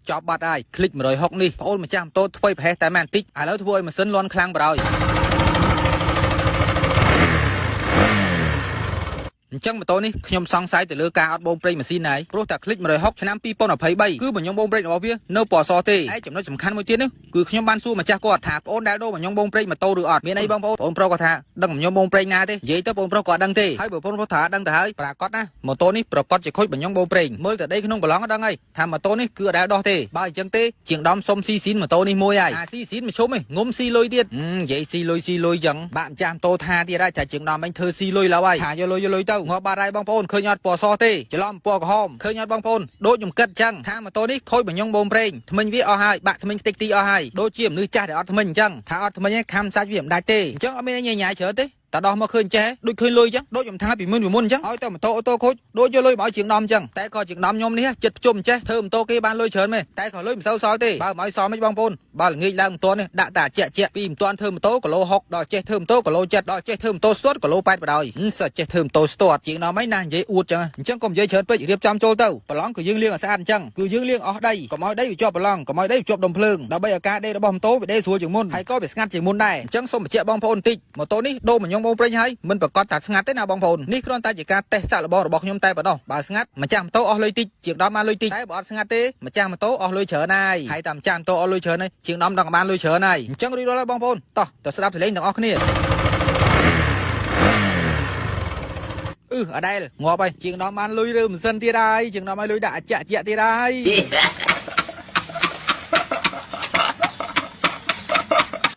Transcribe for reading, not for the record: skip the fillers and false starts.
ចប់បាត់ហើយคลิก160នេះបងអូនម្ចាស់ម៉ូតូធ្វើប្រហែសតែម៉ានតិចឥឡូវធ្វើឲ្យម៉ាស៊ីនលាន់ខ្លាំងបណ្ដោយអញ្ចឹងម៉ូតូនេះខ្ញុំសង្ស័យទៅលើការអត់បូមប្រេងម៉ាស៊ីនហើយព្រោះតែคลิก160ឆ្នាំ2023គឺបញ្ញងបូមប្រេងរបស់វានៅពណ៌សទេហើយចំណុចសំខាន់មួយទៀតនេះគឺខ្ញុំបានសួរម្ចាស់គាត់ថាបងអូនដែលដូរបញ្ញងបូមប្រេងម៉ូតូឬអត់មានអីបងប្អូនប្រុសគាត់ថាដឹងបញ្ញងបូមប្រេងណាទេនិយាយទៅបងប្រុសគាត់ដឹងទេហើយបងប្រុសថាដឹងទៅហើយប្រាកដណាម៉ូតូនេះប្រកាសជាខូចបញ្ញងបូមប្រេងមើលតែដីក្នុងប្រឡងដឹងហើយថាម៉ូតូនេះគឺអត់ដែលដោះទេបើអញ្ចឹងទេជាងដំសុំស៊ីស៊ីនម៉ូតូនេះមួយហើយអាស៊ីស៊ីនមកឈុំឯងងុំស៊ីលុយទៀតនិយាយស៊ីលុយចឹងបាក់ម្ចាស់ម៉ូតូថាទៀតហើយថាជាងដំឯងធ្វើស៊ីលុយឡើយហើយថាយកលុយទៅងាប់បាត់ហើយបងប្អូនឃើញអត់ពណ៌សទេច្រឡំពណ៌ក្រហមឃើញអត់បងប្អូនដូចខ្ញុំគិតចឹងថាម៉ូតូនេះខូចបញ្ញងបូមប្រេងថ្មិញវាអស់ហើយបាក់ថ្មិញខ្ទេចទីអស់ហើយដូចជាមនុស្សចាស់ដែលអត់ថ្មិញអញ្ចឹងថាអត់ថ្មិញឯងខំសាច់វាមិនដាច់ទេអញ្ចឹងអត់មានញ៉ៃច្រើនទេតែដោះមកឃើញចេះដូចឃើញលុយចឹងដូចខ្ញុំថាពីមុនអញ្ចឹងឲ្យតែម៉ូតូអូតូខូចដូចយកលុយមកឲ្យជាងដំចឹងតែក៏ជាងដំខ្ញុំនេះចិត្តប្រជុំចេះធ្វើម៉ូតូគេបានលុយច្រើនមែនតែក៏លុយមិនសូវសល់ទេបើមិនឲ្យសល់មិនបងប្អូនបើល្ងាចឡើងមិនទាន់នេះដាក់តាជាពីមិនទាន់ធ្វើម៉ូតូគីឡូ60ដល់ចេះធ្វើម៉ូតូគីឡូ70ដល់ចេះធ្វើម៉ូតូស្ទាត់គីឡូ80បណ្ដោយសើចេះធ្វើម៉ូតូស្ទាត់ជាងដំឯណានិយាយអួតចឹងអញ្ចឹងកុំនិយាយច្រើនពេករៀបចំចូលទៅប្រឡងគឺយើងលាងឲ្យស្អាតអញ្ចឹងគឺយើងលាងអស់ដីកុំឲ្យដីវាជាប់ប្រឡងកុំឲ្យដីវាជាប់ដុំភ្លើងដើម្បីឲ្យការដេររបស់ម៉ូតូវាដេរស្រួលជាងមុនហើយក៏វាស្ងាត់ជាងមុនដែរអញ្ចឹងសូមបញ្ជាក់បងប្អូនបន្តិចម៉ូតូនេះដូរបញ្ញងបូមប្រេងហើយមិនប្រកាសថាស្ងាត់ទេណាបងប្អូននេះគ្រាន់តែជាការតេស្តសាកល្បងរបស់ខ្ញុំតែប៉ុណ្ណោះបើស្ងាត់ម្ចាស់ម៉ូតូអស់លុយតិចជាងដំបានលុយតិចតែបើអត់ស្ងាត់ទេម្ចាស់ម៉ូតូអស់លុយច្រើនហើយតែម្ចាស់ម៉ូតូអស់លុយច្រើនហើយជាងដំដល់បានលុយច្រើនហើយអញ្ចឹងរួចរាល់ហើយបងប្អូនតោះទៅស្ដាប់សលេងទាំងអស់គ្នាអដែលងាប់ហើយជាងដំបានលុយរើម៉ាស៊ីនទៀតហើយជាងដំឲ្យលុយដាក់អាចាក់ទៀតហើយ